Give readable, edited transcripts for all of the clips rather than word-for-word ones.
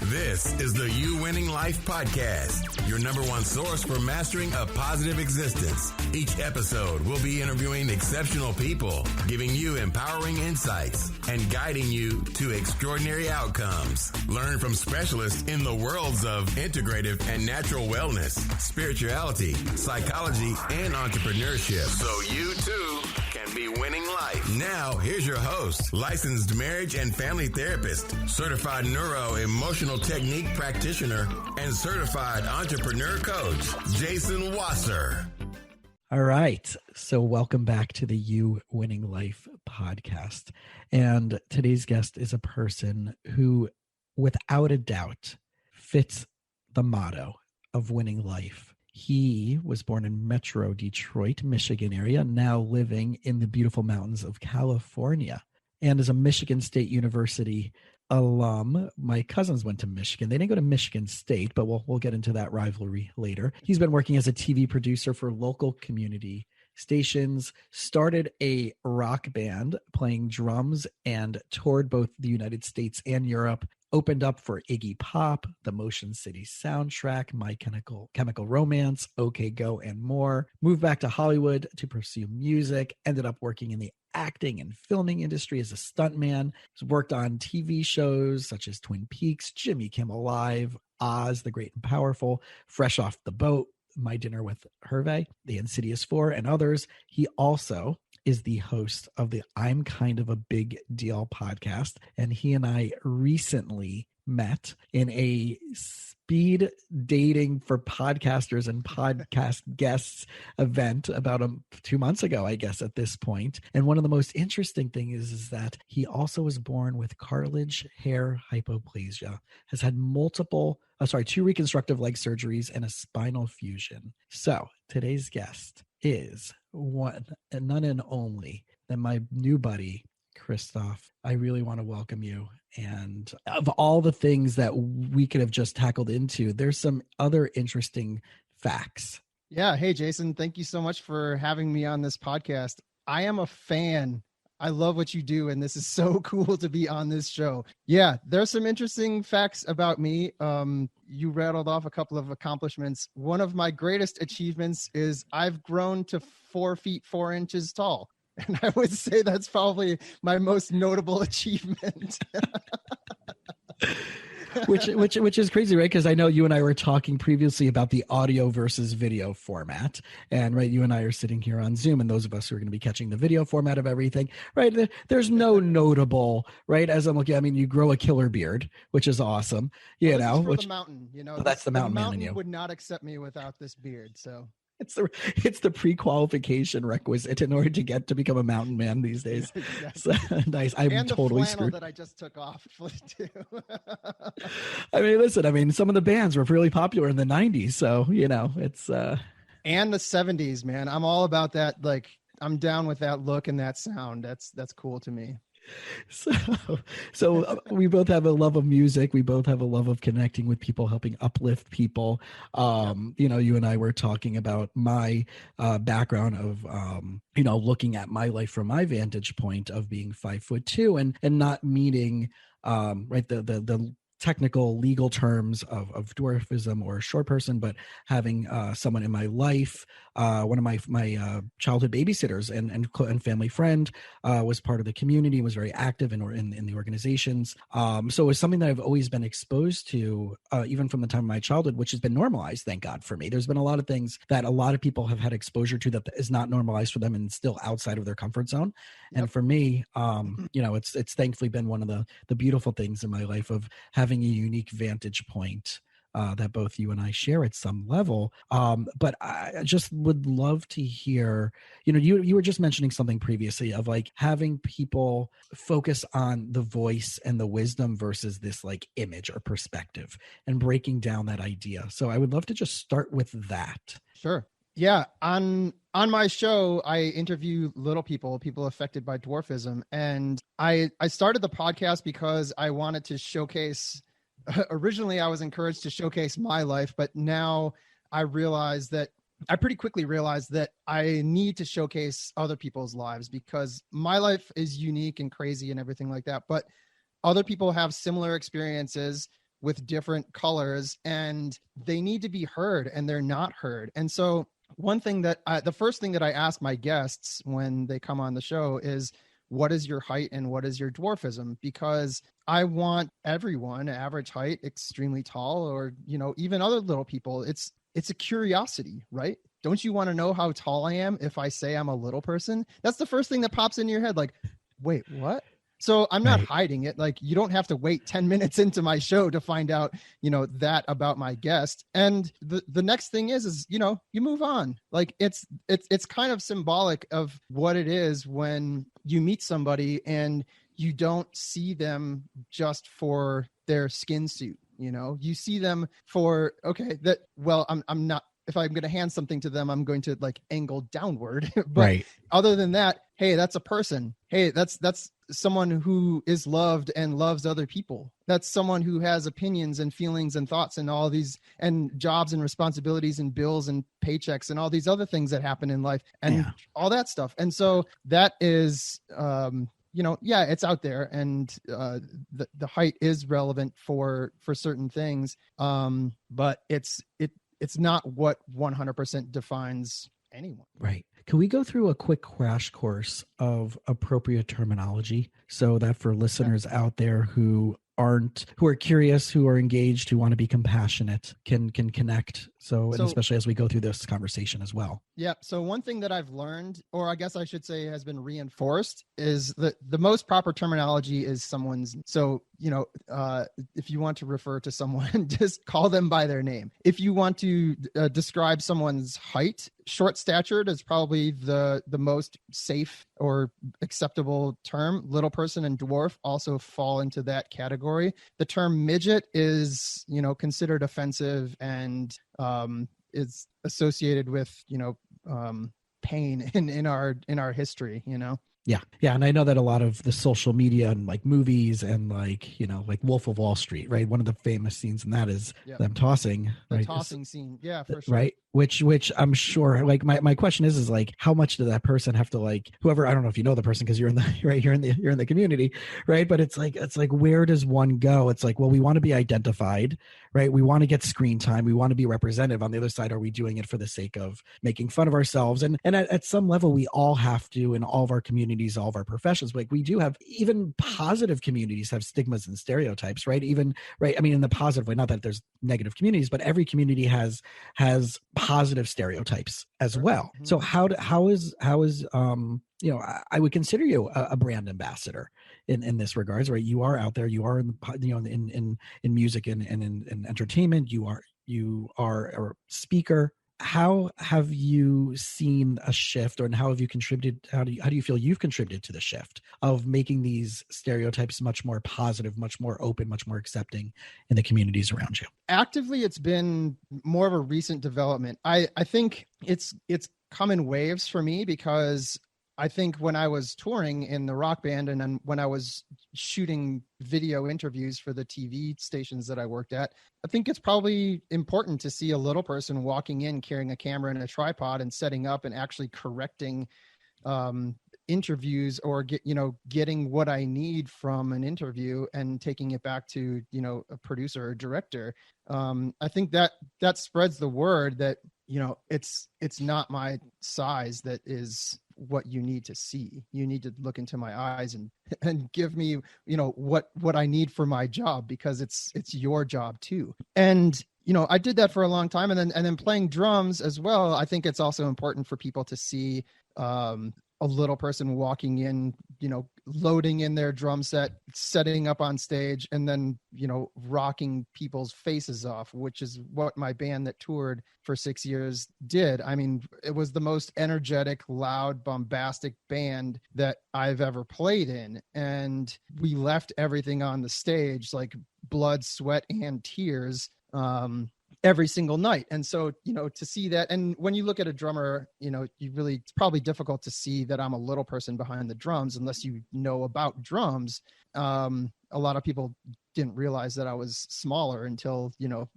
This is the You Winning Life Podcast, your number one source for mastering a positive existence. Each episode will be interviewing exceptional people, giving you empowering insights, and guiding you to extraordinary outcomes. Learn from specialists in the worlds of integrative and natural wellness, spirituality, psychology, and entrepreneurship. So you too can be winning life. Now, here's your host, licensed marriage and family therapist, certified neuro-emotional technique practitioner, and certified entrepreneur coach, Jason Wasser. All right. So welcome back to the You Winning Life podcast. And today's guest is a person who, without a doubt, fits the motto of winning life. He was born in Metro Detroit, Michigan area, now living in the beautiful mountains of California, and is a Michigan State University alum. My cousins went to Michigan. They didn't go to Michigan State, but we'll get into that rivalry later. He's been working as a TV producer for local community stations, started a rock band playing drums, and toured both the United States and Europe. Opened up for Iggy Pop, the Motion City soundtrack, My Chemical Romance, OK Go, and more. Moved back to Hollywood to pursue music. Ended up working in the acting and filming industry as a stuntman. He's worked on TV shows such as Twin Peaks, Jimmy Kimmel Live, Oz, The Great and Powerful, Fresh Off the Boat, My Dinner with Herve, The Insidious 4, and others. He also is the host of the I'm Kind of a Big Deal podcast. And he and I recently met in a speed dating for podcasters and podcast guests event about 2 months ago, I guess, at this point. And one of the most interesting things is that he also was born with Cartlidge Hair Hypoplasia, has had two reconstructive leg surgeries and a spinal fusion. So today's guest is none and only than my new buddy, Christophe. I really want to welcome you. And of all the things that we could have just tackled into, there's some other interesting facts. Yeah. Hey, Jason, thank you so much for having me on this podcast. I am a fan. I love what you do, and this is so cool to be on this show. Yeah, there's some interesting facts about me. You rattled off a couple of accomplishments. One of my greatest achievements is I've grown to 4 feet 4 inches tall. And I would say that's probably my most notable achievement. which is crazy, right? Because I know you and I were talking previously about the audio versus video format, and right, you and I are sitting here on Zoom, and those of us who are going to be catching the video format of everything, right? There's no notable, right? As I'm looking, I mean, you grow a killer beard, which is awesome, the mountain, that's the mountain man in you. Would not accept me without this beard, so. It's the pre-qualification requisite in order to become a mountain man these days. Exactly. So, nice. I'm and the totally flannel screwed. that I just took off too. I mean, listen. Some of the bands were really popular in the 90s, so it's and the 70s, man. I'm all about that. Like, I'm down with that look and that sound. That's cool to me. So we both have a love of music. We both have a love of connecting with people, helping uplift people. You and I were talking about my background of, looking at my life from my vantage point of being 5'2" and not meeting, the technical legal terms of dwarfism or a short person, but having someone in my life, one of my childhood babysitters and family friend was part of the community, was very active in the organizations. So it was something that I've always been exposed to, even from the time of my childhood, which has been normalized, thank God for me. There's been a lot of things that a lot of people have had exposure to that is not normalized for them and still outside of their comfort zone. Yep. And for me, it's thankfully been one of the beautiful things in my life of having a unique vantage point that both you and I share at some level. But I just would love to hear, you were just mentioning something previously of like having people focus on the voice and the wisdom versus this like image or perspective and breaking down that idea. So I would love to just start with that. Sure. Yeah. On my show, I interview little people affected by dwarfism. And I started the podcast because I wanted to showcase. Originally, I was encouraged to showcase my life, but now I pretty quickly realized that I need to showcase other people's lives because my life is unique and crazy and everything like that. But other people have similar experiences with different colors, and they need to be heard, and they're not heard. And so the first thing that I ask my guests when they come on the show is, what is your height and what is your dwarfism? Because I want everyone, average height, extremely tall, or, even other little people. It's a curiosity, right? Don't you want to know how tall I am if I say I'm a little person? That's the first thing that pops into your head. Like, wait, what? So I'm not hiding it. Like, you don't have to wait 10 minutes into my show to find out, that about my guest. And the next thing is, you move on. Like, it's kind of symbolic of what it is when you meet somebody and you don't see them just for their skin suit. You see them for, I'm not, if I'm going to hand something to them, I'm going to like angle downward. But other than that, hey, that's a person. Hey, that's someone who is loved and loves other people. That's someone who has opinions and feelings and thoughts and all these, and jobs and responsibilities and bills and paychecks and all these other things that happen in life and all that stuff. And so that is, it's out there, and the height is relevant for certain things. But it's not what 100% defines anyone. Right. Can we go through a quick crash course of appropriate terminology so that for listeners out there who are curious, who are engaged, who want to be compassionate, can connect. And especially as we go through this conversation as well. Yeah. So one thing that I've learned, or I guess I should say has been reinforced, is that the most proper terminology is someone's. So, if you want to refer to someone, just call them by their name. If you want to describe someone's height, short-statured is probably the most safe or acceptable term. Little person and dwarf also fall into that category. The term midget is, considered offensive and is associated with, pain in our history, Yeah. Yeah. And I know that a lot of the social media and like movies and like Wolf of Wall Street, right? One of the famous scenes in that is them tossing. The tossing scene. Yeah, for sure. Right. Which I'm sure, like my question is like, how much did that person have to, like, whoever, I don't know if you know the person because you're in the community, right? But it's like, where does one go? It's like, well, we want to be identified, right? We want to get screen time. We want to be representative. On the other side, are we doing it for the sake of making fun of ourselves? And at some level, we all have to, in all of our communities, all of our professions, like we do have, even positive communities have stigmas and stereotypes, right? Even, right. I mean, in the positive way, not that there's negative communities, but every community has positive stereotypes as well. Mm-hmm. So how is I would consider you a brand ambassador in this regards, right? You are out there, you are in music and in entertainment, you are a speaker. How have you seen a shift, and how have you contributed? How do you feel you've contributed to the shift of making these stereotypes much more positive, much more open, much more accepting in the communities around you? Actively, it's been more of a recent development. I think it's come in waves for me, because I think when I was touring in the rock band and then when I was shooting video interviews for the TV stations that I worked at, I think it's probably important to see a little person walking in carrying a camera and a tripod and setting up and actually correcting interviews, or getting what I need from an interview and taking it back to, a producer or director. I think that spreads the word that, it's not my size that is what you need to see. You need to look into my eyes and give me, what I need for my job, because it's your job too. And, I did that for a long time. And then playing drums as well. I think it's also important for people to see, a little person walking in, loading in their drum set, setting up on stage, and then, rocking people's faces off, which is what my band that toured for 6 years did. I mean, it was the most energetic, loud, bombastic band that I've ever played in. And we left everything on the stage, like blood, sweat, and tears. Every single night. And so, to see that, and when you look at a drummer, it's probably difficult to see that I'm a little person behind the drums unless you know about drums. a lot of people didn't realize that I was smaller until,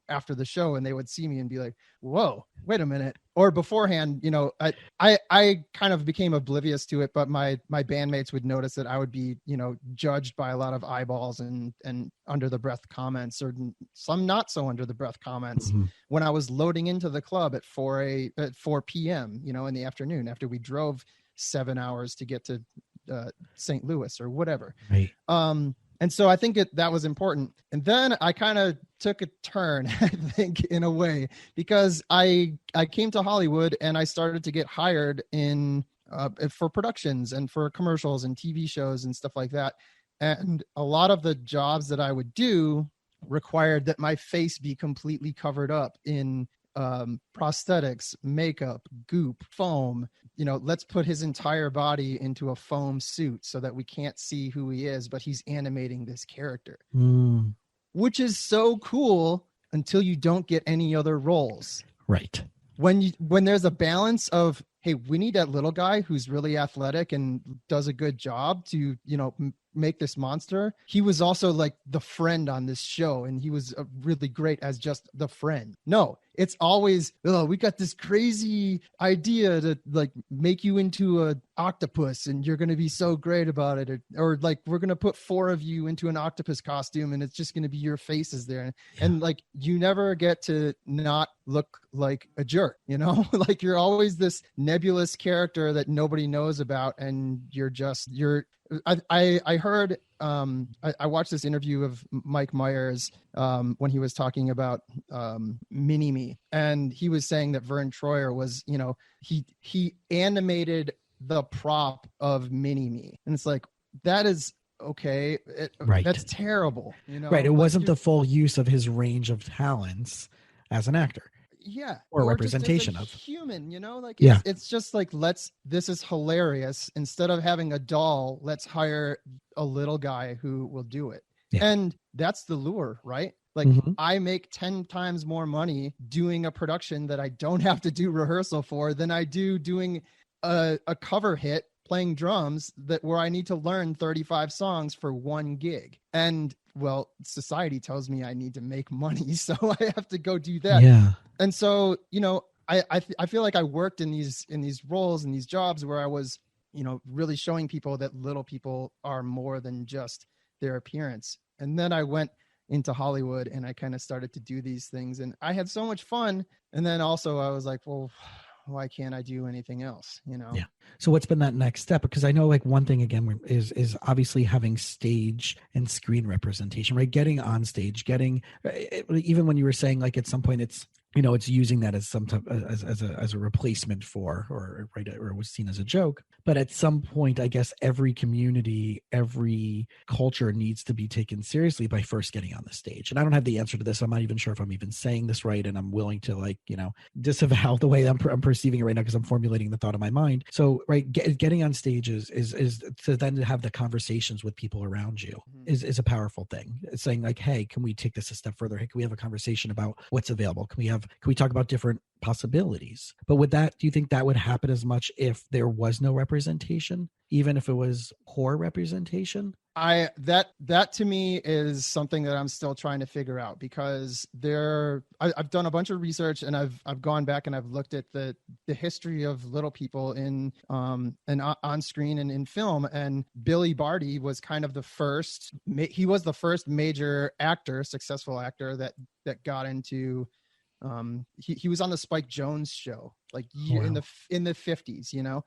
after the show, and they would see me and be like, whoa, wait a minute. Or beforehand, I kind of became oblivious to it, but my bandmates would notice that I would be, judged by a lot of eyeballs and under the breath comments, or some not so under the breath comments, when I was loading into the club at 4 p.m., in the afternoon, after we drove 7 hours to get to St. Louis or whatever. Right. And so I think that was important. And then I kind of took a turn, I think, in a way, because I came to Hollywood and I started to get hired for productions and for commercials and TV shows and stuff like that. And a lot of the jobs that I would do required that my face be completely covered up in prosthetics, makeup, goop, foam. Let's put his entire body into a foam suit so that we can't see who he is, but he's animating this character, which is so cool until you don't get any other roles. Right. When there's a balance of, hey, we need that little guy who's really athletic and does a good job to, make this monster. He was also like the friend on this show, and he was really great as just the friend. No, it's always, we got this crazy idea to like make you into a octopus and you're going to be so great about it. Or like, we're going to put 4 of you into an octopus costume and it's just going to be your faces there. Yeah. And like, you never get to not look like a jerk, like you're always this nebulous character that nobody knows about. And I heard, I watched this interview of Mike Myers when he was talking about Mini-Me, and he was saying that Vern Troyer was, he animated the prop of Mini-Me, and it's like, that is okay. Right. That's terrible. Right. It wasn't the full use of his range of talents as an actor. Yeah. Or representation of human, like yeah. It's just like, this is hilarious. Instead of having a doll, let's hire a little guy who will do it. Yeah. And that's the lure, right? Like I make 10 times more money doing a production that I don't have to do rehearsal for than I do doing a cover hit playing drums where I need to learn 35 songs for 1 gig. And well, society tells me I need to make money, so I have to go do that. Yeah. And so, I feel like I worked in these roles and these jobs where I was, really showing people that little people are more than just their appearance. And then I went into Hollywood and I kind of started to do these things, and I had so much fun. And then also I was like, well, why can't I do anything else? Yeah. So what's been that next step? Because I know like one thing again is obviously having stage and screen representation, right? Getting on stage, even when you were saying like at some point it's, it's using that as some type as a replacement for, or it was seen as a joke. But at some point, I guess every community, every culture needs to be taken seriously by first getting on the stage. And I don't have the answer to this. I'm not even sure if I'm even saying this right. And I'm willing to disavow the way I'm perceiving it right now because I'm formulating the thought in my mind. So, right, getting on stage is to then have the conversations with people around you is a powerful thing. It's saying like, hey, can we take this a step further? Hey, can we have a conversation about what's available? Can we talk about different possibilities? But do you think that would happen as much if there was no representation, even if it was poor representation? That to me is something that I'm still trying to figure out, because I've done a bunch of research and I've gone back and I've looked at the history of little people in and on screen and in film. And Billy Barty was kind of the first. He was the first major successful actor that got into. He was on the Spike Jonze show in the 50s,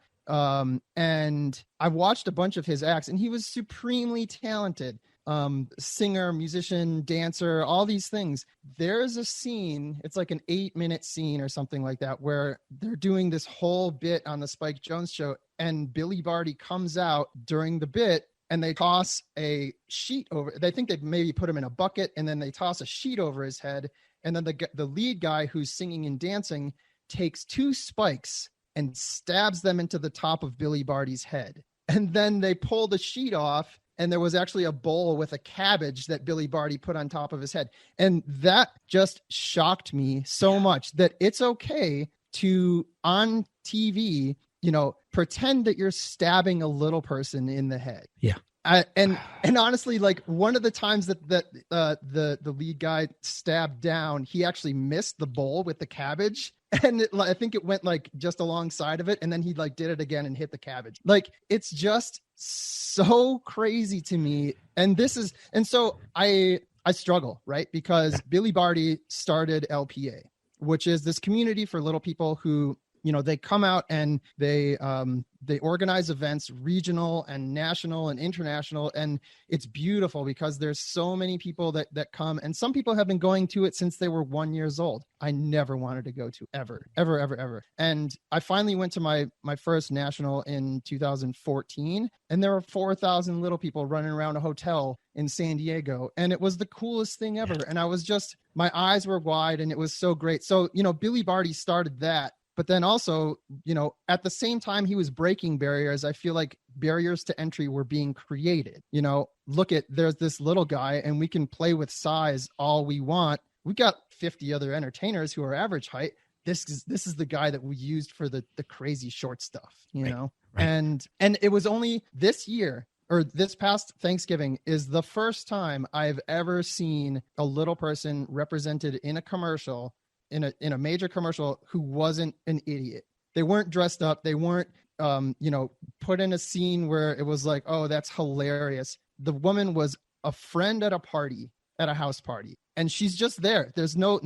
and I watched a bunch of his acts, and he was supremely talented. Singer, musician, dancer, all these things. There's a scene, it's like an 8-minute scene or something like that, where they're doing this whole bit on the Spike Jonze show, and Billy Barty comes out during the bit and they toss a sheet over. They think they maybe put him in a bucket, and then they toss a sheet over his head. And then the lead guy who's singing and dancing takes 2 spikes and stabs them into the top of Billy Barty's head. And then they pull the sheet off, and there was actually a bowl with a cabbage that Billy Barty put on top of his head. And that just shocked me so much that it's okay to, on TV, pretend that you're stabbing a little person in the head. Yeah. And honestly, like one of the times that the lead guy stabbed down, he actually missed the bowl with the cabbage. And I think it went like just alongside of it. And then he like did it again and hit the cabbage. Like, it's just so crazy to me. And so I struggle, right? Because Billy Barty started LPA, which is this community for little people who, they come out and they organize events, regional and national and international. And it's beautiful because there's so many people that come, and some people have been going to it since they were 1 year old. I never wanted to go to ever. And I finally went to my first national in 2014, and there were 4,000 little people running around a hotel in San Diego. And it was the coolest thing ever. And I was just, my eyes were wide, and it was so great. So, Billy Barty started that. But then also, at the same time he was breaking barriers, I feel like barriers to entry were being created. There's this little guy, and we can play with size all we want. We got 50 other entertainers who are average height. This is the guy that we used for the crazy short stuff, know? Right. And it was only this year, or this past Thanksgiving, is the first time I've ever seen a little person represented in a commercial, in a major commercial, who wasn't an idiot. They weren't dressed up. They weren't, put in a scene where it was like, oh, that's hilarious. The woman was a friend at a house party, and she's just there. There's no,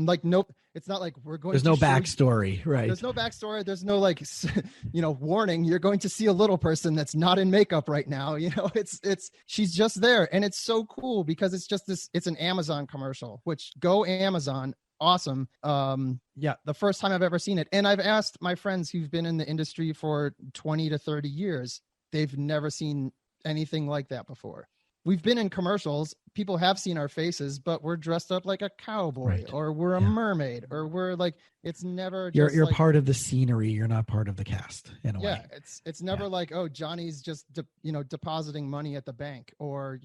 it's not like we're going There's no backstory, right? There's no backstory. There's no warning. You're going to see a little person that's not in makeup right now. She's just there. And it's so cool because it's just it's an Amazon commercial, which go Amazon. Awesome. The first time I've ever seen it. And I've asked my friends who've been in the industry for 20 to 30 years. They've never seen anything like that before. We've been in commercials. People have seen our faces, but we're dressed up like a cowboy, right, or we're a mermaid, or we're like, it's never. You're part of the scenery. You're not part of the cast in a way. Yeah, it's never like, oh, Johnny's just depositing money at the bank, or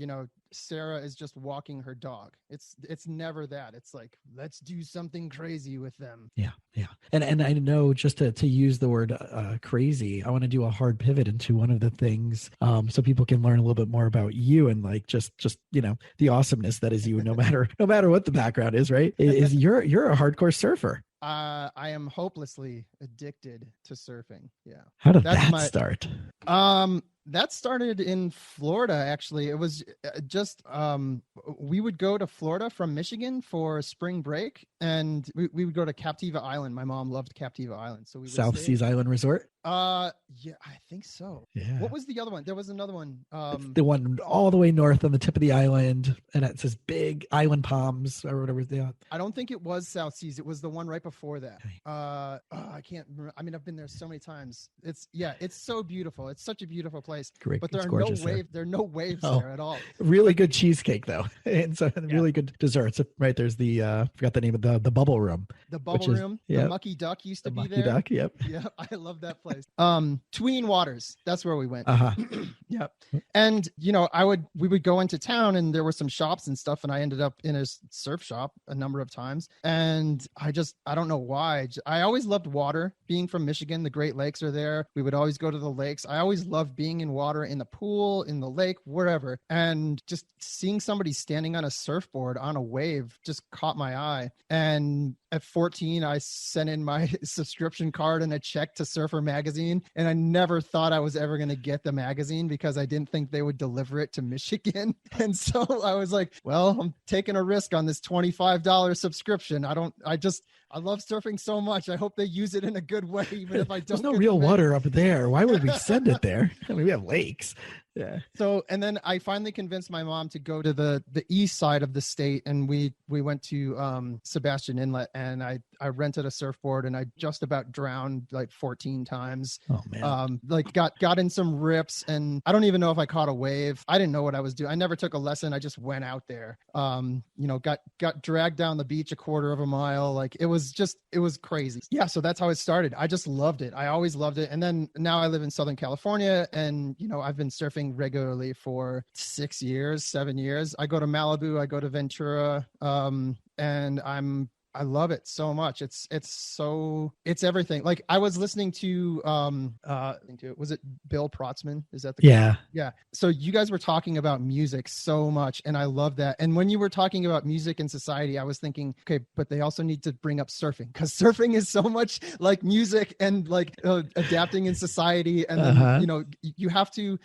Sarah is just walking her dog. It's never that. It's like, let's do something crazy with them. Yeah. And I know, just to use the word crazy, I want to do a hard pivot into one of the things, so people can learn a little bit more about you, and like just the awesomeness that is you, no matter what the background is, right? Is you're a hardcore surfer. I am hopelessly addicted to surfing. Yeah. How did that start? That started in Florida, actually. It was just, we would go to Florida from Michigan for spring break, and we would go to Captiva Island. My mom loved Captiva Island. So we would South Seas Island Resort? Yeah, I think so. Yeah. What was the other one? There was another one. It's the one all the way north on the tip of the island, and it says big island palms or whatever they are. I don't think it was South Seas. It was the one right before that. Okay. I can't remember. I mean, I've been there so many times. It's so beautiful. It's such a beautiful place. Great, but there are no waves there at all. Really good cheesecake though, and so really good desserts. Right, there's the forgot the name of the bubble room. The bubble room. The Mucky Duck used to be there. Mucky Duck. Yep. Yeah, I love that place. Tween Waters. That's where we went. Yep. And we would go into town, and there were some shops and stuff, and I ended up in a surf shop a number of times. And I don't know why. I always loved water. Being from Michigan, the Great Lakes are there. We would always go to the lakes. I always loved being in water, in the pool, in the lake, wherever. And just seeing somebody standing on a surfboard on a wave just caught my eye. And at 14, I sent in my subscription card and a check to Surfer Magazine. And I never thought I was ever going to get the magazine because I didn't think they would deliver it to Michigan. And so I was like, well, I'm taking a risk on this $25 subscription. I love surfing so much. I hope they use it in a good way, even if I don't. There's no real water up there. Why would we send it there? I mean, we have lakes. Yeah. So, and then I finally convinced my mom to go to the east side of the state, and we went to Sebastian Inlet, and I rented a surfboard, and I just about drowned like 14 times. Oh man. Got in some rips, and I don't even know if I caught a wave. I didn't know what I was doing. I never took a lesson. I just went out there. Got dragged down the beach a quarter of a mile. Like it was crazy. Yeah. So that's how it started. I just loved it. I always loved it. And then now I live in Southern California, and I've been surfing regularly for 7 years. I go to Malibu, I go to Ventura, and I'm I love it so much. It's everything. Like I was listening to was it Bill Protzman? Is that the guy? Yeah. So you guys were talking about music so much, and I love that. And when you were talking about music and society, I was thinking, okay, but they also need to bring up surfing, because surfing is so much like music and like adapting in society. And then you have to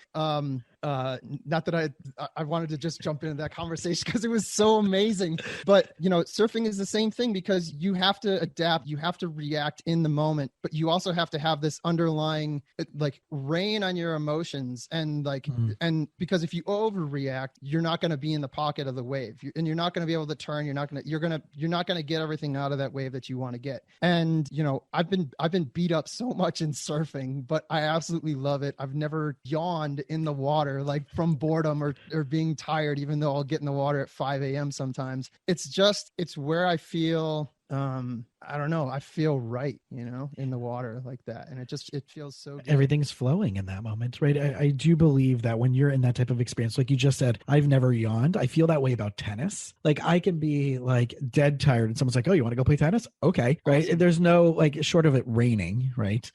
not that I wanted to just jump into that conversation because it was so amazing, but surfing is the same thing, because you have to adapt, you have to react in the moment, but you also have to have this underlying like rein on your emotions, and like and because if you overreact, you're not going to be in the pocket of the wave, and you're not going to be able to turn, you're not going to get everything out of that wave that you want to get. And I've been beat up so much in surfing, but I absolutely love it. I've never yawned in the water like from boredom or being tired, even though I'll get in the water at 5 a.m. sometimes. It's where I feel I don't know, I feel right, in the water like that, and it feels so good. Everything's flowing in that moment, right? I do believe that when you're in that type of experience, like you just said, I've never yawned. I feel that way about tennis. Like I can be like dead tired and someone's like, oh, you want to go play tennis? Okay. Right. Awesome. There's no like, short of it raining, right?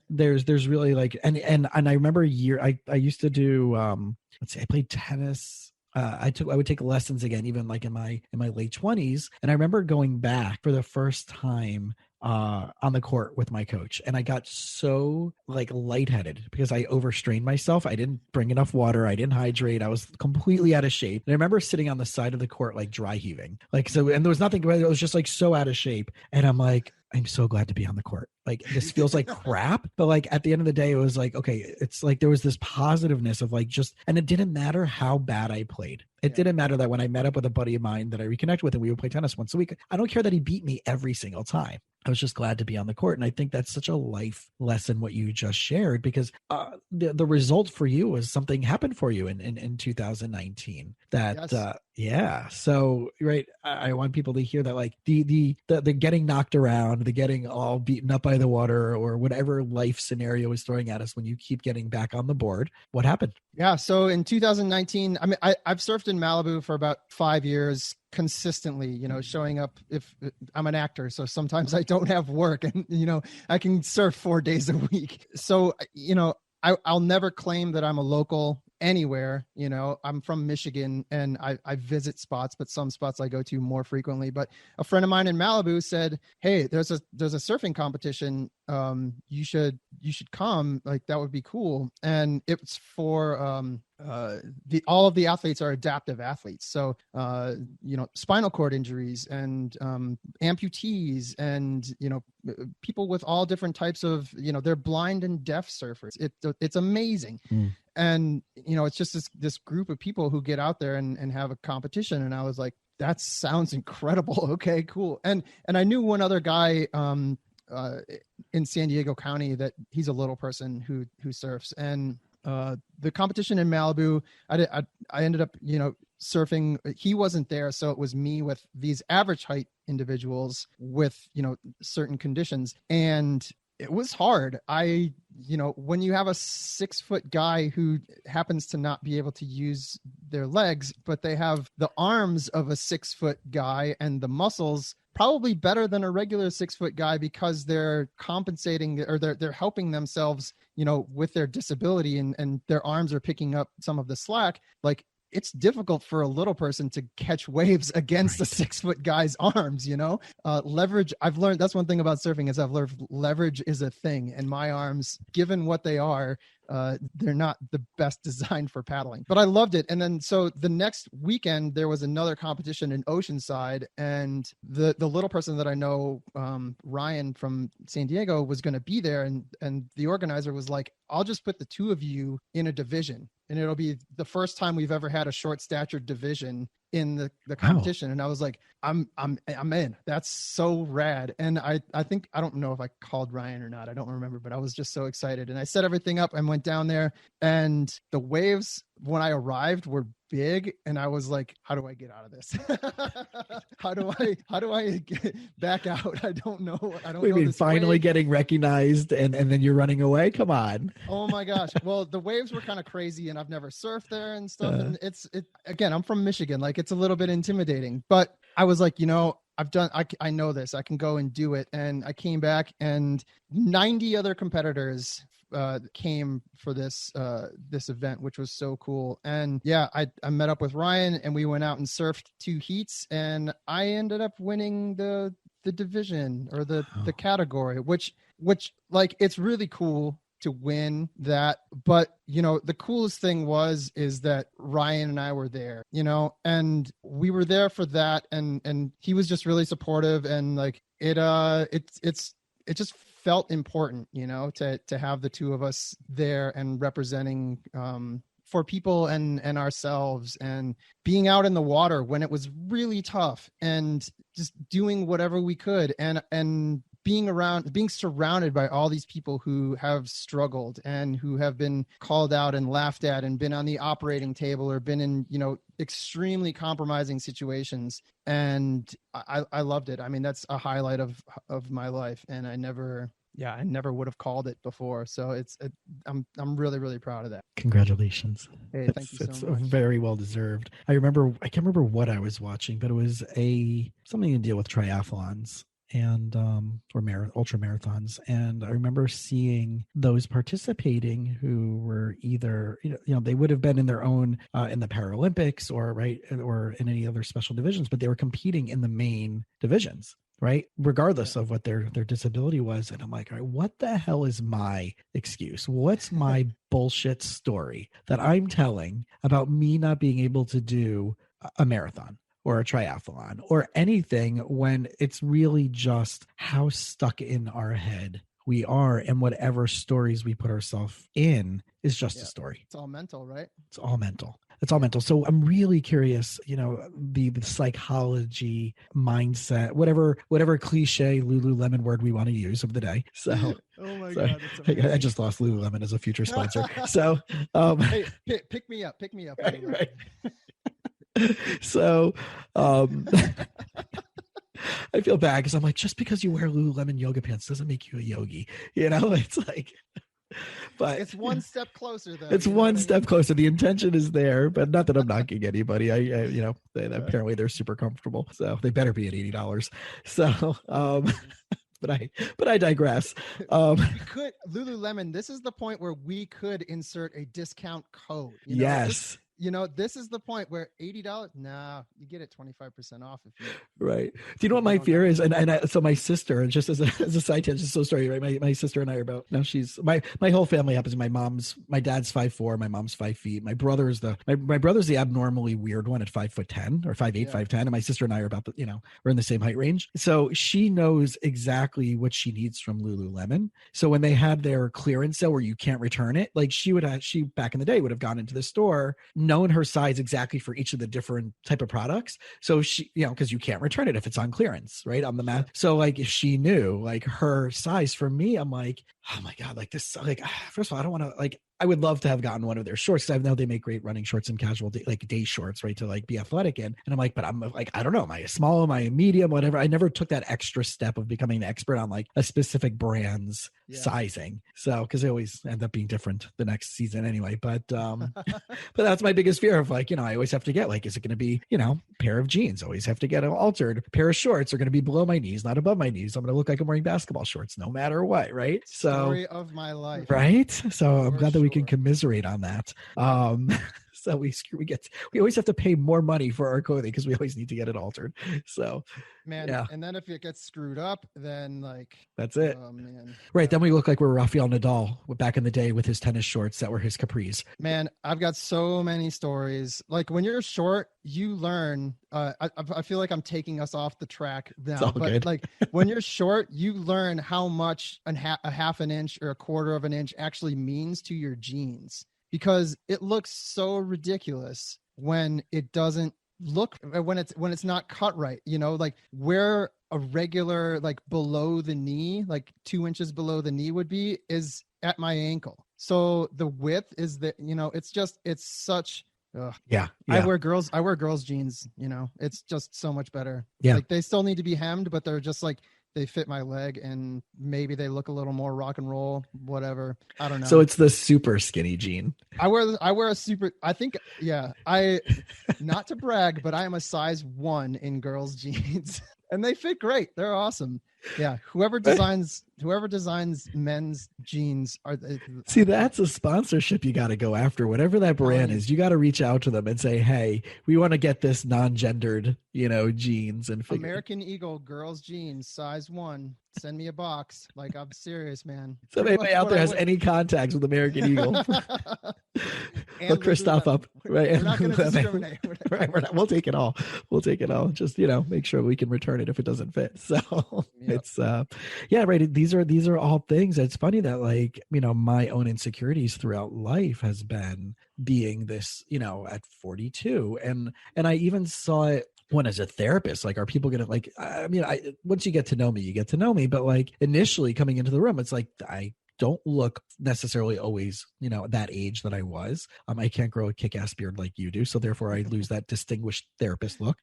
There's really like, and I remember I used to do let's see, I played tennis. I would take lessons again, even like in my late 20s. And I remember going back for the first time on the court with my coach, and I got so like lightheaded because I overstrained myself. I didn't bring enough water. I didn't hydrate. I was completely out of shape. And I remember sitting on the side of the court, like dry heaving, like, so, and there was nothing, it was just like so out of shape. And I'm like, I'm so glad to be on the court. Like this feels like crap, but like at the end of the day, it was like, okay, it's like there was this positiveness of like and it didn't matter how bad I played. It didn't matter that when I met up with a buddy of mine that I reconnected with and we would play tennis once a week, I don't care that he beat me every single time. I was just glad to be on the court. And I think that's such a life lesson, what you just shared, because the result for you was something happened for you in 2019 that, yes. Yeah. So, right. I want people to hear that, like the getting knocked around, the getting all beaten up by the water, or whatever life scenario is throwing at us, when you keep getting back on the board, what happened? Yeah. So in 2019, I mean, I've surfed in Malibu for about 5 years consistently, showing up. If I'm an actor, so sometimes I don't have work, and, I can surf 4 days a week. So, I'll never claim that I'm a local anywhere. I'm from Michigan, and I visit spots, but some spots I go to more frequently. But a friend of mine in Malibu said, hey, there's a surfing competition. You should come. Like, that would be cool. And it's for all of the athletes are adaptive athletes. So spinal cord injuries and amputees, and people with all different types of, they're blind and deaf surfers. It's amazing. And it's just this group of people who get out there and have a competition. And I was like, that sounds incredible. Okay, cool. And I knew one other guy in San Diego County that he's a little person who surfs. And the competition in Malibu, I ended up, surfing. He wasn't there, so it was me with these average height individuals with, certain conditions. And it was hard. When you have a 6 foot guy who happens to not be able to use their legs, but they have the arms of a 6 foot guy and the muscles probably better than a regular 6 foot guy, because they're compensating, or they're helping themselves, with their disability, and their arms are picking up some of the slack. Like, it's difficult for a little person to catch waves against a 6 foot guy's arms, leverage. I've learned, that's one thing about surfing, is I've learned leverage is a thing, and my arms, given what they are, they're not the best designed for paddling, but I loved it. And then, so the next weekend there was another competition in Oceanside, and the little person that I know, Ryan from San Diego, was going to be there. And the organizer was like, I'll just put the two of you in a division, and it'll be the first time we've ever had a short-statured division in the competition. Wow. And I was like, I'm in. That's so rad. And I think, I don't know if I called Ryan or not, I don't remember, but I was just so excited. And I set everything up and went down there, and the waves when I arrived were big, and I was like, how do I get out of this? How do I get back out? I don't know. We mean finally getting recognized and then you're running away? Come on. Oh my gosh. Well, the waves were kind of crazy, and I've never surfed there and stuff. And again, I'm from Michigan. Like, it's a little bit intimidating, but I was like, I know this, I can go and do it. And I came back and 90 other competitors came for this event, which was so cool. And yeah, I met up with Ryan and we went out and surfed 2 heats and I ended up winning the division or the category, which like, it's really cool to win that. But, you know, the coolest thing is that Ryan and I were there, you know, and we were there for that. And he was just really supportive, and like it just felt important, you know, to have the 2 of us there and representing, for people and ourselves, and being out in the water when it was really tough and just doing whatever we could, and being surrounded by all these people who have struggled and who have been called out and laughed at and been on the operating table or been in, you know, extremely compromising situations. And I loved it. I mean, that's a highlight of my life. And I never would have called it before. So I'm really, really proud of that. Congratulations. Hey, thank you so much. It's very well deserved. I can't remember what I was watching, but it was something to deal with triathlons and ultra marathons. And I remember seeing those participating who were either, you know, they would have been in their own in the Paralympics or in any other special divisions, but they were competing in the main divisions, right? Regardless of what their disability was. And I'm like, all right, what the hell is my excuse? What's my bullshit story that I'm telling about me not being able to do a marathon or a triathlon or anything, when it's really just how stuck in our head we are, and whatever stories we put ourselves in is just a story. It's all mental, right? It's all mental. So I'm really curious, you know, the psychology, mindset, whatever cliche Lululemon word we want to use of the day. So, oh my God, that's amazing. I just lost Lululemon as a future sponsor. So, hey, pick me up. Right. So, I feel bad because I'm like, just because you wear Lululemon yoga pants doesn't make you a yogi, you know. It's like, but it's one step closer though. It's one step closer. The intention is there, but not that I'm knocking anybody. I you know, apparently they're super comfortable, so they better be at $80. So, but I digress. We could Lululemon. This is the point where we could insert a discount code. You know? Yes. This is the point where $80. Nah, you get it 25% off if you. Right. Do you know what my fear is? So my sister, and just as a side tangent, so sorry, right? My sister and I are about, now she's my whole family happens. My dad's 5'4", my mom's 5 feet. My brother's my brother's the abnormally weird one at 5'10" or 5'8", 5'10", and my sister and I are about we're in the same height range. So she knows exactly what she needs from Lululemon. So when they had their clearance sale where you can't return it, like she back in the day would have gone into the store, known her size exactly for each of the different type of products. So she, because you can't return it if it's on clearance, right? On the mat. So like if she knew like her size for me, I'm like, oh my God, like this, like, first of all, I don't want to, like, I would love to have gotten one of their shorts, because I know they make great running shorts and casual day shorts, right? To like be athletic in. And I'm like, but I'm like, I don't know, am I a small, am I a medium, whatever. I never took that extra step of becoming an expert on like a specific brand's sizing. So, because they always end up being different the next season anyway. But but that's my biggest fear of like, I always have to get like, is it going to be, pair of jeans? Always have to get an altered pair of shorts are going to be below my knees, not above my knees. I'm going to look like I'm wearing basketball shorts no matter what, right? So story of my life. Right. So I'm glad that we can commiserate on that. So we always have to pay more money for our clothing because we always need to get it altered. So man, yeah. And then if it gets screwed up, then like that's it. Oh man. Right. Then we look like we're Rafael Nadal back in the day with his tennis shorts that were his capris. Man, I've got so many stories. Like when you're short, you learn. I feel like I'm taking us off the track now, but good. Like when you're short, you learn how much a half an inch or a quarter of an inch actually means to your jeans. Because it looks so ridiculous when it doesn't look, when it's not cut right, like where a regular, like below the knee, like 2 inches below the knee would be is at my ankle. So the width is it's such, yeah. I wear girls jeans, it's just so much better. Yeah. Like they still need to be hemmed, but they're just like, they fit my leg and maybe they look a little more rock and roll, whatever. I don't know. So it's the super skinny jean. I wear a super, I think, yeah, not to brag, but I am a size 1 in girls jeans. And they fit great. They're awesome. Yeah. Whoever designs men's jeans See, that's a sponsorship you got to go after. Whatever that brand is, you got to reach out to them and say, hey, we want to get this non-gendered, jeans and American Eagle girls jeans, size 1. Send me a box. Like, I'm serious, man. So if anybody out there has any contacts with American Eagle, look Christophe up. Right. We're not going to discriminate. Right. We'll take it all. Just, make sure we can return it if it doesn't fit. So it's, right. These are all things. It's funny that my own insecurities throughout life has been being this, at 42. And I even saw it when as a therapist, are people going to once you get to know me, you get to know me. But initially coming into the room, it's I don't look necessarily always, that age that I was. I can't grow a kick-ass beard like you do. So therefore I lose that distinguished therapist look,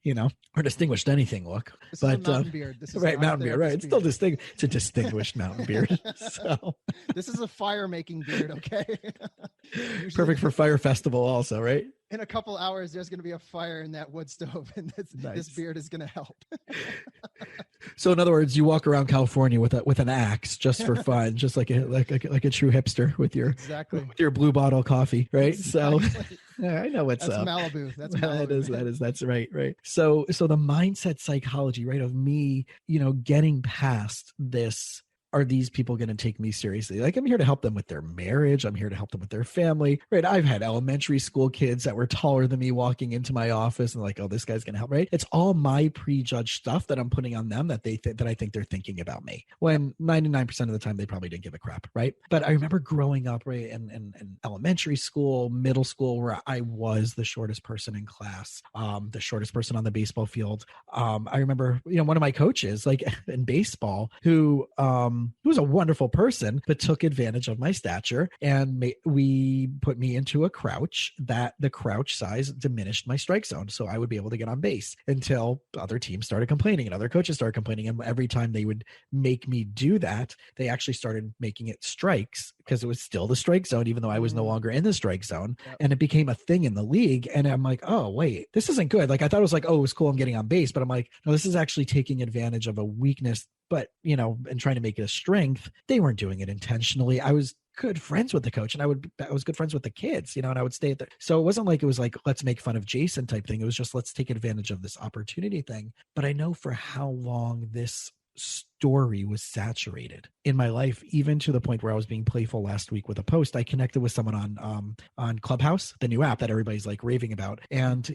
or distinguished anything look. This is a mountain beard. This is right. Mountain beard. Right. It's still distinct. It's a distinguished mountain beard. So this is a fire making beard. Okay. Perfect for fire festival also, right? In a couple hours, there's going to be a fire in that wood stove, and this beard is going to help. So, in other words, you walk around California with an axe just for fun, just like a true hipster with your blue bottle coffee, right? Exactly. So, I know what's that's up. Malibu. That's Malibu. That's right. So the mindset psychology, right, of me, getting past this. Are these people going to take me seriously? I'm here to help them with their marriage. I'm here to help them with their family, right? I've had elementary school kids that were taller than me walking into my office and oh, this guy's going to help, right? It's all my prejudged stuff that I'm putting on them that that I think they're thinking about me, when 99% of the time they probably didn't give a crap, right? But I remember growing up, right, in elementary school, middle school, where I was the shortest person in class, the shortest person on the baseball field. I remember, one of my coaches, in baseball, who was a wonderful person, but took advantage of my stature and we put me into a crouch that the crouch size diminished my strike zone. So I would be able to get on base until other teams started complaining and other coaches started complaining. And every time they would make me do that, they actually started making it strikes because it was still the strike zone, even though I was no longer in the strike zone. Yep. And it became a thing in the league. And I'm oh, wait, this isn't good. I thought it was oh, it was cool, I'm getting on base, but I'm no, this is actually taking advantage of a weakness. But, and trying to make it a strength. They weren't doing it intentionally. I was good friends with the coach and I was good friends with the kids, and I would stay at there. So it wasn't it was let's make fun of Jason type thing. It was just, let's take advantage of this opportunity thing. But I know for how long this story was saturated in my life, even to the point where I was being playful last week with a post. I connected with someone on Clubhouse, the new app that everybody's raving about. And,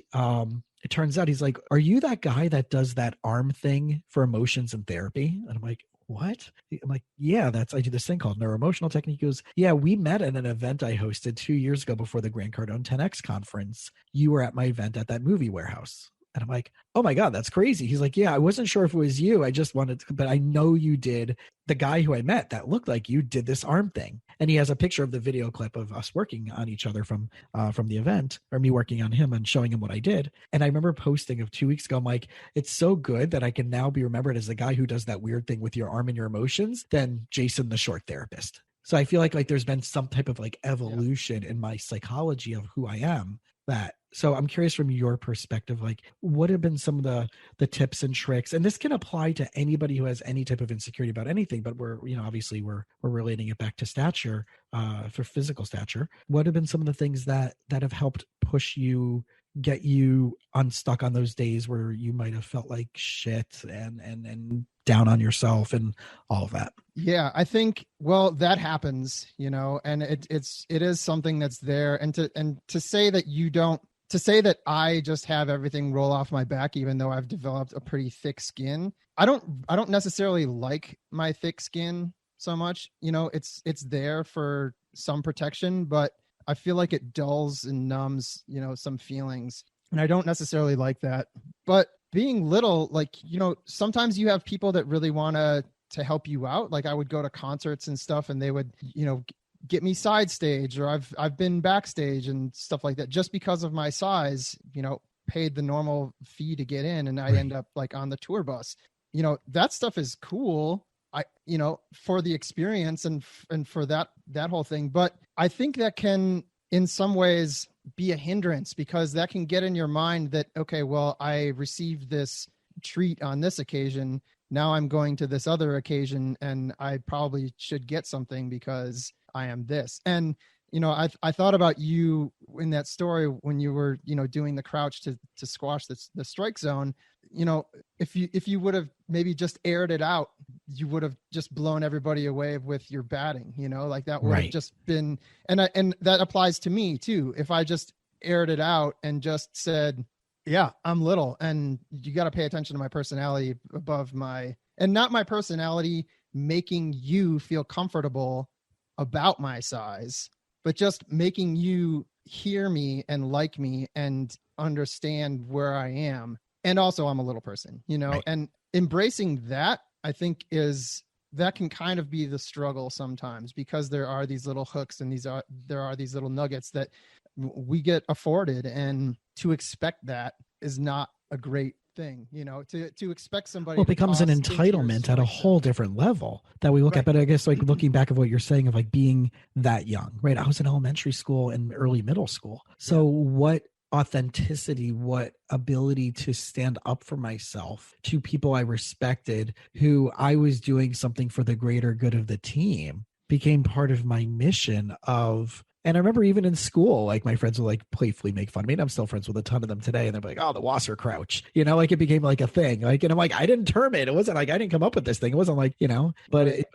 it turns out he's are you that guy that does that arm thing for emotions and therapy? And I'm what? I'm yeah, I do this thing called neuroemotional technique. He goes, yeah, we met at an event I hosted 2 years ago before the Grant Cardone 10X conference. You were at my event at that movie warehouse. And I'm oh my God, that's crazy. He's yeah, I wasn't sure if it was you. I just wanted to, but I know you did. The guy who I met that looked like you did this arm thing. And he has a picture of the video clip of us working on each other from the event, or me working on him and showing him what I did. And I remember posting of 2 weeks ago, I'm it's so good that I can now be remembered as the guy who does that weird thing with your arm and your emotions than Jason, the short therapist. So I feel like there's been some type of evolution in my psychology of who I am. So I'm curious from your perspective, what have been some of the tips and tricks? And this can apply to anybody who has any type of insecurity about anything, but we're obviously we're relating it back to stature, for physical stature. What have been some of the things that have helped push you, get you unstuck on those days where you might have felt like shit and down on yourself and all of that? Yeah, I think, that happens, and it is something that's there. And to say that I just have everything roll off my back, even though I've developed a pretty thick skin. I don't necessarily like my thick skin so much. It's there for some protection, but I feel like it dulls and numbs, some feelings. And I don't necessarily like that. But being little, sometimes you have people that really want to help you out. I would go to concerts and stuff and they would, get me side stage, or I've been backstage and stuff like that, just because of my size, paid the normal fee to get in, and I end up on the tour bus. That stuff is cool. For the experience and for that whole thing. But I think that can, in some ways, be a hindrance, because that can get in your mind that, okay, well, I received this treat on this occasion. Now I'm going to this other occasion and I probably should get something because I am this. And, you know, I thought about you in that story when you were, you know, doing the crouch to squash the strike zone. You know, if you would have maybe just aired it out, you would have just blown everybody away with your batting, you know, like that would have just been, and that applies to me too. If I just aired it out and just said, yeah, I'm little and you got to pay attention to my personality above and not my personality making you feel comfortable about my size, but just making you hear me and like me and understand where I am. And also I'm a little person, you know, and embracing that, I think that can kind of be the struggle sometimes, because there are these little hooks and there are these little nuggets that we get afforded, and to expect that is not a great thing, you know, to expect somebody. Well, it becomes an entitlement at a whole different level that we look at. But I guess like looking back at what you're saying of like being that young, right? I was in elementary school and early middle school. So what authenticity, what ability to stand up for myself to people I respected, who I was doing something for the greater good of the team, became part of my mission of. And I remember even in school, like my friends would like playfully make fun of me, and I'm still friends with a ton of them today. And they're like, "Oh, the Wasser crouch," you know, like it became like a thing. Like, and I'm like, I didn't term it. It wasn't like I didn't come up with this thing. It wasn't like, you know, but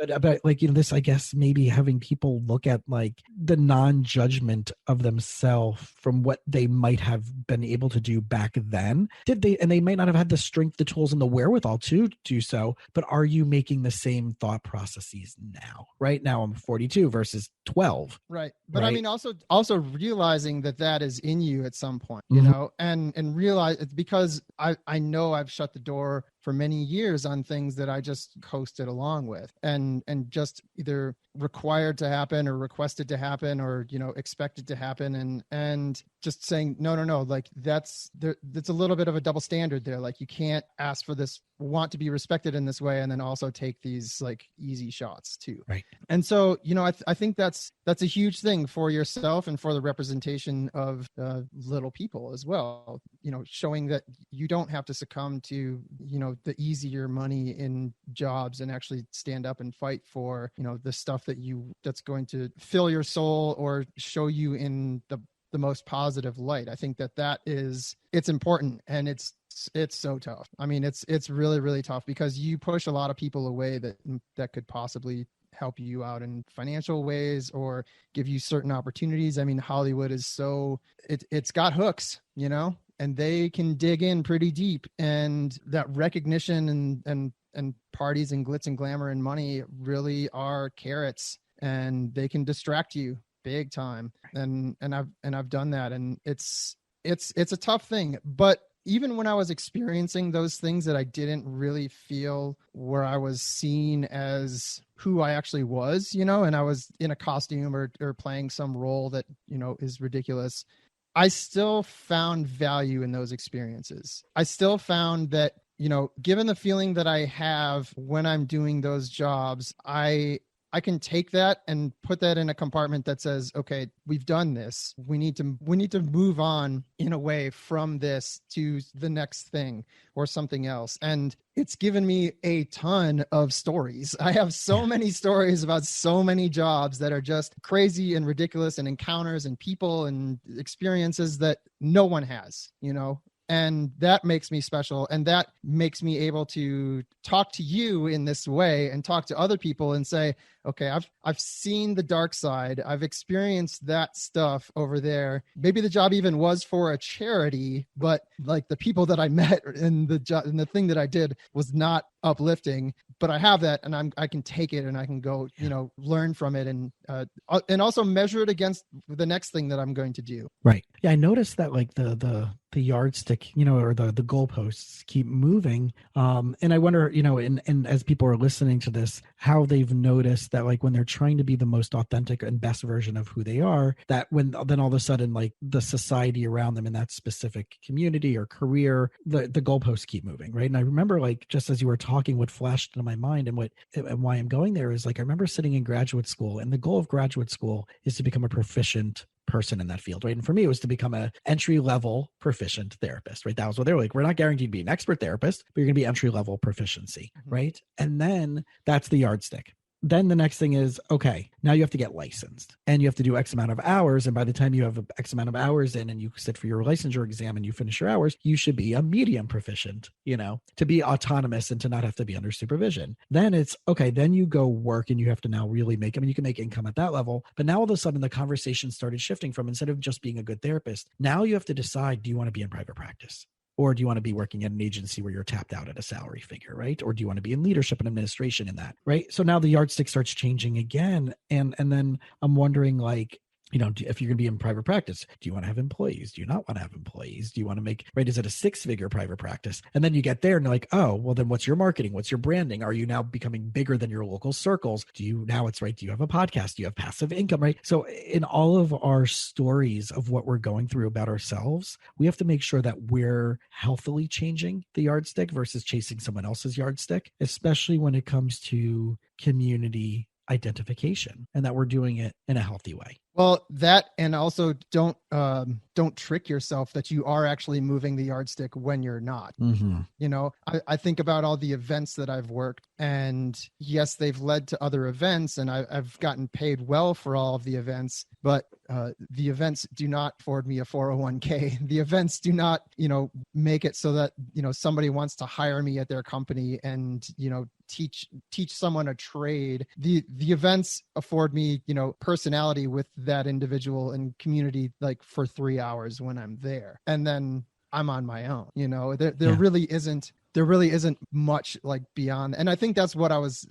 like, you know, this, I guess maybe having people look at like the non-judgment of themselves from what they might have been able to do back then. And they might not have had the strength, the tools, and the wherewithal to do so. But are you making the same thought processes now? Right now, I'm 42 versus 12. Right. But I mean, also realizing that is in you at some point, you know, and realize it's because I know I've shut the door for many years on things that I just coasted along with and just either required to happen or requested to happen or, you know, expected to happen. And just saying, no, like that's a little bit of a double standard there. Like you can't ask for this, want to be respected in this way, and then also take these like easy shots too. Right. And so, you know, I think that's a huge thing for yourself and for the representation of little people as well, you know, showing that you don't have to succumb to, you know, the easier money in jobs and actually stand up and fight for, you know, the stuff that's going to fill your soul or show you in the most positive light. I think it's important, and it's so tough. I mean, it's really, really tough because you push a lot of people away that could possibly help you out in financial ways or give you certain opportunities. I mean, Hollywood is it's got hooks, you know, and they can dig in pretty deep, and that recognition and parties and glitz and glamour and money really are carrots, and they can distract you big time. And I've done that, and it's a tough thing. But even when I was experiencing those things that I didn't really feel where I was seen as who I actually was, you know, and I was in a costume or playing some role that, you know, is ridiculous, I still found value in those experiences. I still found that, you know, given the feeling that I have when I'm doing those jobs, I can take that and put that in a compartment that says, okay, we've done this. We need to move on in a way from this to the next thing or something else. And it's given me a ton of stories. I have so many stories about so many jobs that are just crazy and ridiculous, and encounters and people and experiences that no one has, you know. And that makes me special. And that makes me able to talk to you in this way and talk to other people and say, okay, I've seen the dark side. I've experienced that stuff over there. Maybe the job even was for a charity, but like the people that I met and the job and the thing that I did was not uplifting, but I have that, and I can take it and I can go, you know, learn from it and also measure it against the next thing that I'm going to do. Right. Yeah. I noticed that like the yardstick, you know, or the goalposts keep moving. And I wonder, you know, and as people are listening to this, how they've noticed that like when they're trying to be the most authentic and best version of who they are, that then all of a sudden, like the society around them in that specific community or career, the goalposts keep moving. Right. And I remember like, just as you were talking talking, what flashed into my mind and why I'm going there is like, I remember sitting in graduate school, and the goal of graduate school is to become a proficient person in that field, right? And for me, it was to become a entry-level proficient therapist, right? That was what they were like. We're not guaranteed to be an expert therapist, but you're going to be entry-level proficiency, right? And then that's the yardstick. Then the next thing is, okay, now you have to get licensed and you have to do X amount of hours. And by the time you have X amount of hours in and you sit for your licensure exam and you finish your hours, you should be a medium proficient, to be autonomous and to not have to be under supervision. Then it's, okay, then you go work and you have to now really you can make income at that level. But now all of a sudden the conversation started shifting from, instead of just being a good therapist, now you have to decide, do you want to be in private practice? Or do you want to be working at an agency where you're tapped out at a salary figure, right? Or do you want to be in leadership and administration in that, right? So now the yardstick starts changing again. And then I'm wondering, like, if you're going to be in private practice, do you want to have employees? Do you not want to have employees? Do you want to make, right? Is it a 6-figure private practice? And then you get there and you're like, oh, well, then what's your marketing? What's your branding? Are you now becoming bigger than your local circles? Do you have a podcast? Do you have passive income, right? So in all of our stories of what we're going through about ourselves, we have to make sure that we're healthily changing the yardstick versus chasing someone else's yardstick, especially when it comes to community identification, and that we're doing it in a healthy way. Well, that, and also don't trick yourself that you are actually moving the yardstick when you're not. I think about all the events that I've worked, and yes, they've led to other events, and I've gotten paid well for all of the events, but the events do not afford me a 401k. The events do not, make it so that, somebody wants to hire me at their company and, teach someone a trade. The events afford me, personality with that individual and community, like for 3 hours when I'm there, and then I'm on my own. There really isn't much like beyond. And I think that's what I was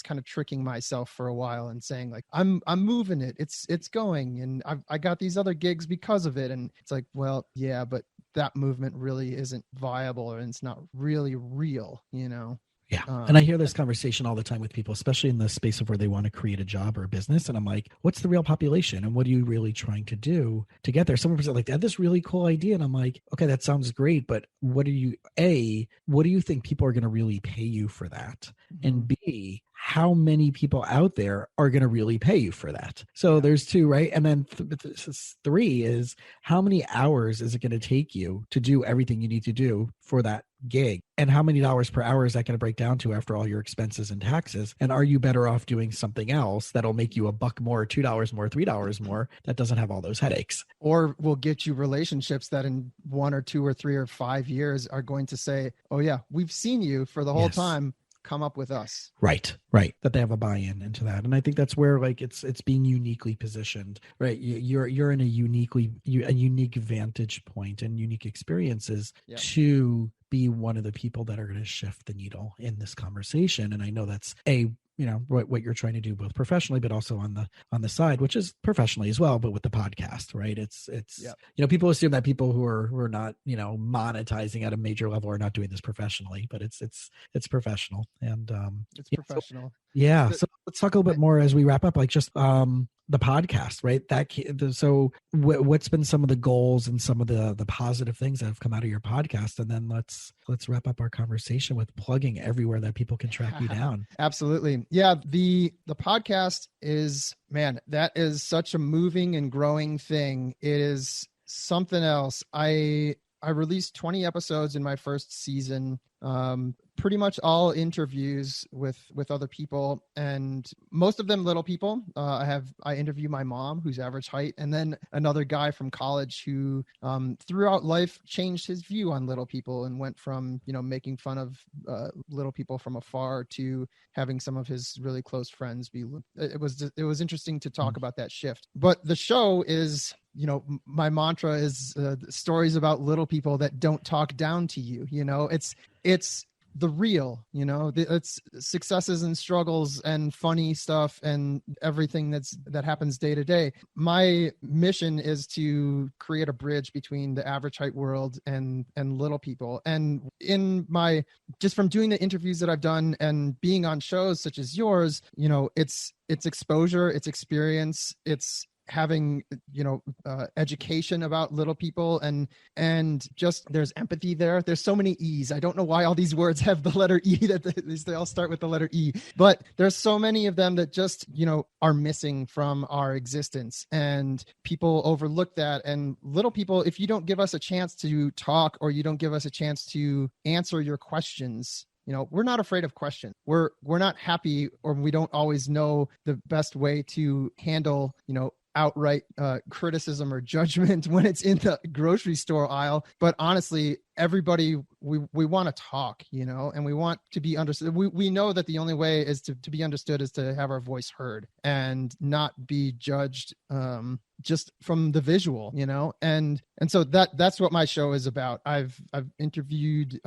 kind of tricking myself for a while and saying, like, I'm moving it. It's going, and I got these other gigs because of it. And it's like, well, yeah, but that movement really isn't viable, and it's not really real, Yeah. And I hear this conversation all the time with people, especially in the space of where they want to create a job or a business. And I'm like, what's the real population? And what are you really trying to do to get there? Someone was like, they had this really cool idea. And I'm like, okay, that sounds great. But what do you think people are going to really pay you for that? And B, how many people out there are going to really pay you for that? So there's 2, right? And then 3 is, how many hours is it going to take you to do everything you need to do for that gig? And how many dollars per hour is that going to break down to after all your expenses and taxes? And are you better off doing something else that'll make you $1 more, $2 more, $3 more, that doesn't have all those headaches? Or will get you relationships that in 1 or 2 or 3 or 5 years are going to say, oh yeah, we've seen you for the whole time. Come up with us. Right. That they have a buy-in into that. And I think that's where, like, it's being uniquely positioned, right? You're in a unique vantage point and unique experiences to be one of the people that are going to shift the needle in this conversation. And I know that's what you're trying to do both professionally, but also on the side, which is professionally as well, but with the podcast, right? It's people assume that people who are not, monetizing at a major level are not doing this professionally, but it's professional. And it's professional. So let's talk a little bit more as we wrap up, like just the podcast, right? So what's been some of the goals and some of the positive things that have come out of your podcast? And then let's wrap up our conversation with plugging everywhere that people can track you down. Absolutely. Yeah. The podcast is, man, that is such a moving and growing thing. It is something else. I released 20 episodes in my first season, pretty much all interviews with other people, and most of them little people. I interview my mom, who's average height, and then another guy from college who throughout life changed his view on little people and went from, making fun of little people from afar to having some of his really close friends be. It was interesting to talk about that shift. But the show is, my mantra is stories about little people that don't talk down to you. It's the real, it's successes and struggles and funny stuff and everything that happens day to day. My mission is to create a bridge between the average height world and little people. And just from doing the interviews that I've done and being on shows such as yours, it's exposure, it's experience, it's having, education about little people, and just there's empathy there. There's so many E's. I don't know why all these words have the letter E, that they all start with the letter E, but there's so many of them that just, are missing from our existence, and people overlook that. And little people, if you don't give us a chance to talk, or you don't give us a chance to answer your questions, we're not afraid of questions. We're not happy, or we don't always know the best way to handle, outright criticism or judgment when it's in the grocery store aisle. But honestly, everybody, we want to talk, and we want to be understood. We know that the only way is to be understood is to have our voice heard and not be judged just from the visual, and so that's what my show is about. I've interviewed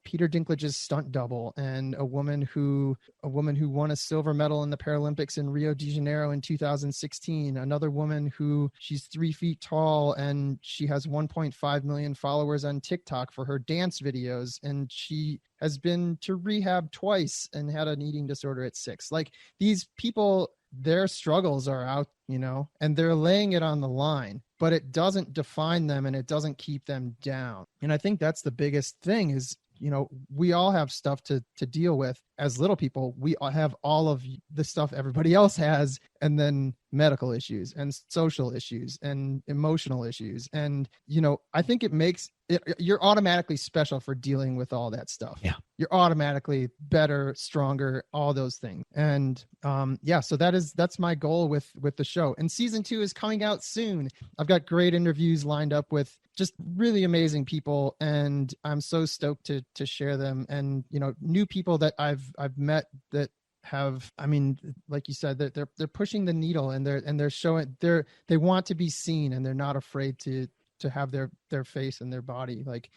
Peter Dinklage's stunt double, and a woman who won a silver medal in the Paralympics in Rio de Janeiro in 2016. Another woman who, she's 3 feet tall, and she has 1.5 million followers on TikTok for her dance videos, and she has been to rehab twice and had an eating disorder at 6. Like, these people, their struggles are out, and they're laying it on the line, but it doesn't define them, and it doesn't keep them down. And I think that's the biggest thing is, we all have stuff to deal with as little people. We all have all of the stuff everybody else has, and then medical issues and social issues and emotional issues. And, I think it makes it, you're automatically special for dealing with all that stuff. Yeah. You're automatically better, stronger, all those things. And so that's my goal with the show. And season 2 is coming out soon. I've got great interviews lined up with just really amazing people, and I'm so stoked to share them. And, new people that I've met that have, like you said, that they're pushing the needle, and they're showing, they want to be seen, and they're not afraid to have their face and their body, like,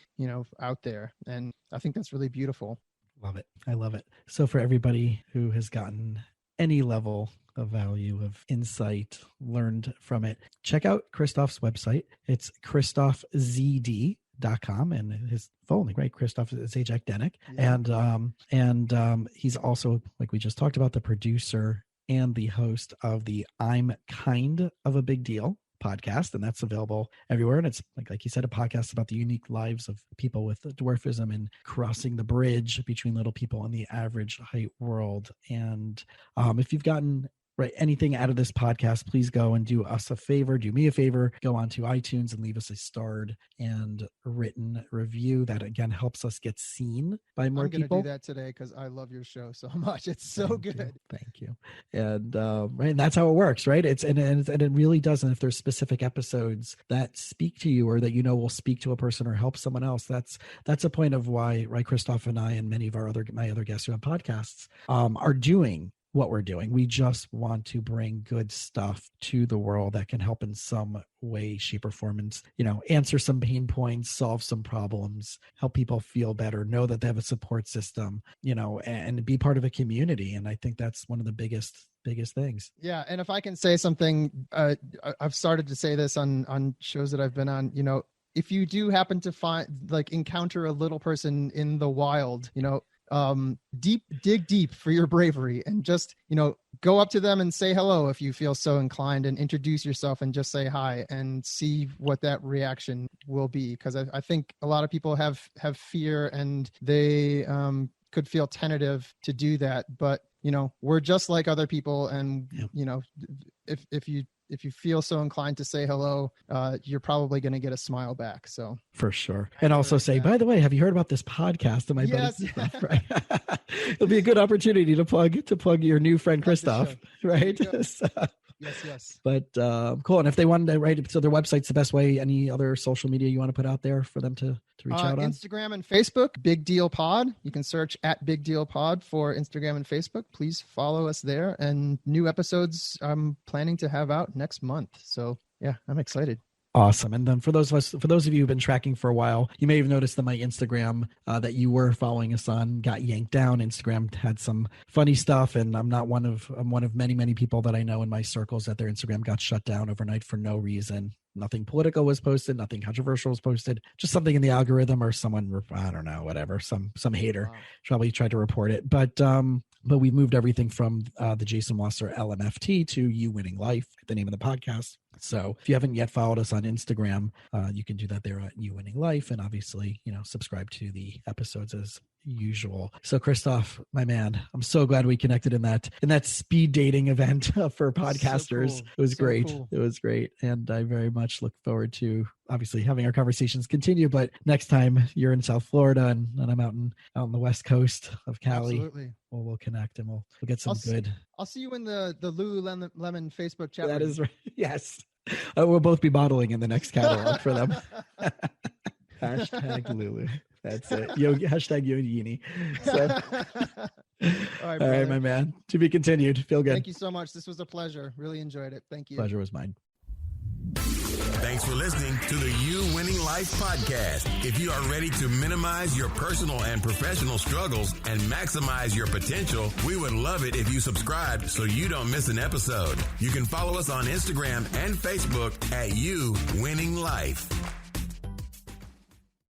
out there. And I think that's really beautiful. Love it. I love it. So for everybody who has gotten any level of value, of insight, learned from it, check out Christophe's website. It's ChristopheZD.com, and his phone link, right? Christophe Zajac-Denek. Yeah. And he's also, like we just talked about, the producer and the host of the I'm Kind of a Big Deal podcast, and that's available everywhere. And it's like you said, a podcast about the unique lives of people with dwarfism and crossing the bridge between little people and the average height world. And if you've gotten anything out of this podcast, please go and do us a favor, do me a favor, go onto iTunes and leave us a starred and written review. That again helps us get seen by more people. I'm going to do that today because I love your show so much. It's so good. Thank you. And and that's how it works, right? And it really does. And if there's specific episodes that speak to you, or that will speak to a person or help someone else, that's a point of why Christophe and I and many of my other guests who have podcasts are doing what we're doing. We just want to bring good stuff to the world that can help in some way, shape, or form, and answer some pain points, solve some problems, help people feel better, know that they have a support system, and be part of a community. And I think that's one of the biggest things. Yeah. And if I can say something, I've started to say this on shows that I've been on, if you do happen to encounter a little person in the wild, dig deep for your bravery, and just, go up to them and say hello if you feel so inclined, and introduce yourself and just say hi, and see what that reaction will be. Because I think a lot of people have fear, and they could feel tentative to do that. But, we're just like other people. And, if you feel so inclined to say hello, you're probably going to get a smile back. So for sure. And also say, by the way, have you heard about this podcast? And my buddy, right? It'll be a good opportunity to plug your new friend, Christophe, right? So, yes. But cool. And if they wanted to write, so their website's the best way. Any other social media you want to put out there for them to reach out on? Instagram and Facebook, Big Deal Pod. You can search at Big Deal Pod for Instagram and Facebook. Please follow us there. And new episodes I'm planning to have out next month. So yeah, I'm excited. Awesome. And then for those of you who've been tracking for a while, you may have noticed that my Instagram that you were following us on got yanked down. Instagram had some funny stuff, and I'm one of many people that I know in my circles that their Instagram got shut down overnight for no reason. Nothing political was posted, nothing controversial was posted, just something in the algorithm, or someone, I don't know, whatever, some hater probably tried to report it. But But we've moved everything from the Jason Wasser LMFT to You Winning Life, the name of the podcast. So if you haven't yet followed us on Instagram, you can do that there at You Winning Life. And obviously, subscribe to the episodes as usual. So Christophe, my man, I'm so glad we connected in that speed dating event for podcasters. So cool. It was great. Cool. It was great. And I very much look forward to obviously having our conversations continue, but next time you're in South Florida and I'm out on the West Coast of Cali. Absolutely. We'll connect and we'll get some good. I'll see you in the Lululemon Facebook chat. That is right. Yes. We'll both be modeling in the next catalog for them. Hashtag Lulu. That's it. Hashtag Yogini. So, all right, my man. To be continued. Feel good. Thank you so much. This was a pleasure. Really enjoyed it. Thank you. Pleasure was mine. Thanks for listening to the You Winning Life podcast. If you are ready to minimize your personal and professional struggles and maximize your potential, we would love it if you subscribe so you don't miss an episode. You can follow us on Instagram and Facebook at You Winning Life.